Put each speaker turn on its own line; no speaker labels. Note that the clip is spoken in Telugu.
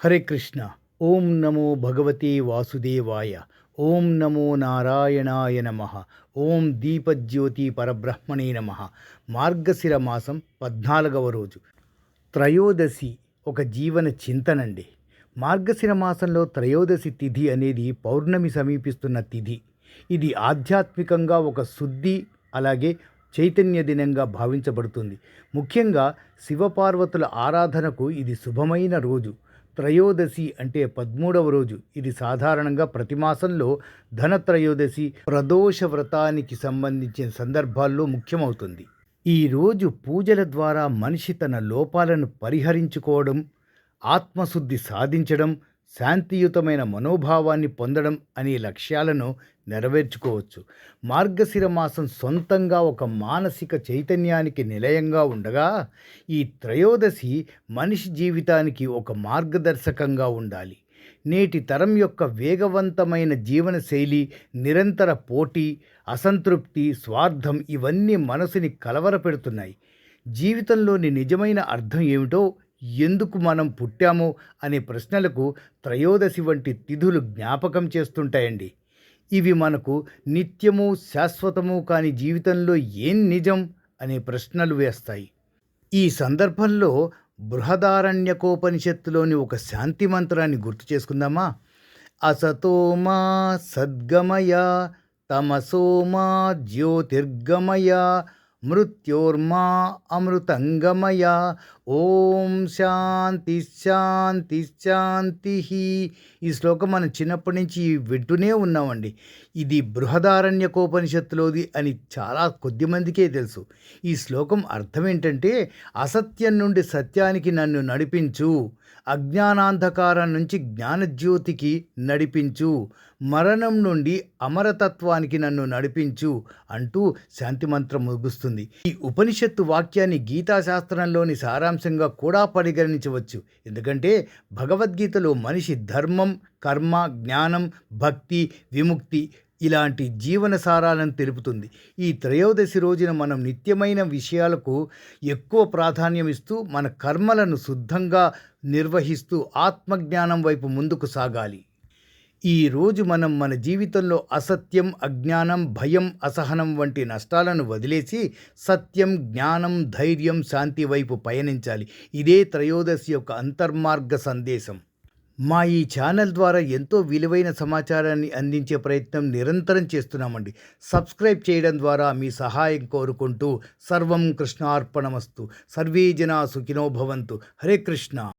హరే కృష్ణ. ఓం నమో భగవతే వాసుదేవాయ. ఓం నమో నారాయణాయ నమ. ఓం దీపజ్యోతి పరబ్రహ్మణే నమ. మార్గశిర మాసం 14వ రోజు త్రయోదశి ఒక జీవన చింతనండి. మార్గశిర మాసంలో త్రయోదశి తిథి అనేది పౌర్ణమి సమీపిస్తున్న తిథి. ఇది ఆధ్యాత్మికంగా ఒక శుద్ధి, అలాగే చైతన్య దినంగా భావించబడుతుంది. ముఖ్యంగా శివపార్వతుల ఆరాధనకు ఇది శుభమైన రోజు. త్రయోదశి అంటే 13వ రోజు. ఇది సాధారణంగా ప్రతి మాసంలో ధనత్రయోదశి, ప్రదోష వ్రతానికి సంబంధించిన సందర్భాల్లో ముఖ్యమవుతుంది. ఈ రోజు పూజల ద్వారా మనిషి తన లోపాలను పరిహరించుకోవడం, ఆత్మశుద్ధి సాధించడం, శాంతియుతమైన మనోభావాన్ని పొందడం అనే లక్ష్యాలను నెరవేర్చుకోవచ్చు. మార్గశిర మాసం సొంతంగా ఒక మానసిక చైతన్యానికి నిలయంగా ఉండగా, ఈ త్రయోదశి మనిషి జీవితానికి ఒక మార్గదర్శకంగా ఉండాలి. నేటి తరం యొక్క వేగవంతమైన జీవనశైలి, నిరంతర పోటీ, అసంతృప్తి, స్వార్థం ఇవన్నీ మనసుని కలవరపెడుతున్నాయి. జీవితంలోని నిజమైన అర్థం ఏమిటో, ఎందుకు మనం పుట్టామో అనే ప్రశ్నలకు త్రయోదశి వంటి తిథులు జ్ఞాపకం చేస్తుంటాయండి. ఇవి మనకు నిత్యము, శాశ్వతము కాని జీవితంలో ఏం నిజం అనే ప్రశ్నలు వేస్తాయి. ఈ సందర్భంలో బృహదారణ్యకోపనిషత్తులోని ఒక శాంతి మంత్రాన్ని గుర్తు చేసుకుందామా? అసతోమా సద్గమయ, తమసోమా జ్యోతిర్గమయ, మృత్యోర్మా అమృతంగమయ. ఓం శాంతి శాంతి శాంతి. ఈ శ్లోకం మనం చిన్నప్పటి నుంచి వింటూనే ఉన్నామండి. ఇది బృహదారణ్యకోపనిషత్తులోది అని చాలా కొద్దిమందికే తెలుసు. ఈ శ్లోకం అర్థం ఏంటంటే, అసత్యం నుండి సత్యానికి నన్ను నడిపించు, అజ్ఞానాంధకారం నుంచి జ్ఞానజ్యోతికి నడిపించు, మరణం నుండి అమరతత్వానికి నన్ను నడిపించు అంటూ శాంతి మంత్రం ముగుస్తుంది. ఈ ఉపనిషత్తు వాక్యాన్ని గీతాశాస్త్రంలోని సారాంశంగా కూడా పరిగణించవచ్చు. ఎందుకంటే భగవద్గీతలో మనిషి ధర్మం, కర్మ, జ్ఞానం, భక్తి, విముక్తి ఇలాంటి జీవన సారాలను తెలుపుతుంది. ఈ త్రయోదశి రోజున మనం నిత్యమైన విషయాలకు ఎక్కువ ప్రాధాన్యం ఇస్తూ మన కర్మలను శుద్ధంగా నిర్వహిస్తూ ఆత్మజ్ఞానం వైపు ముందుకు సాగాలి. ఈ రోజు మనం మన జీవితంలో అసత్యం, అజ్ఞానం, భయం, అసహనం వంటి నష్టాలను వదిలేసి సత్యం, జ్ఞానం, ధైర్యం, శాంతి వైపు పయనించాలి. ఇదే త్రయోదశి యొక్క అంతర్మార్గ సందేశం. మా ఈ ఛానల్ ద్వారా ఎంతో విలువైన సమాచారాన్ని అందించే ప్రయత్నం నిరంతరం చేస్తున్నామండి. సబ్స్క్రైబ్ చేయడం ద్వారా మీ సహాయం కోరుకుంటూ సర్వం కృష్ణార్పణమస్తు. సర్వే జనా సుఖినో భవంతు. హరే కృష్ణ.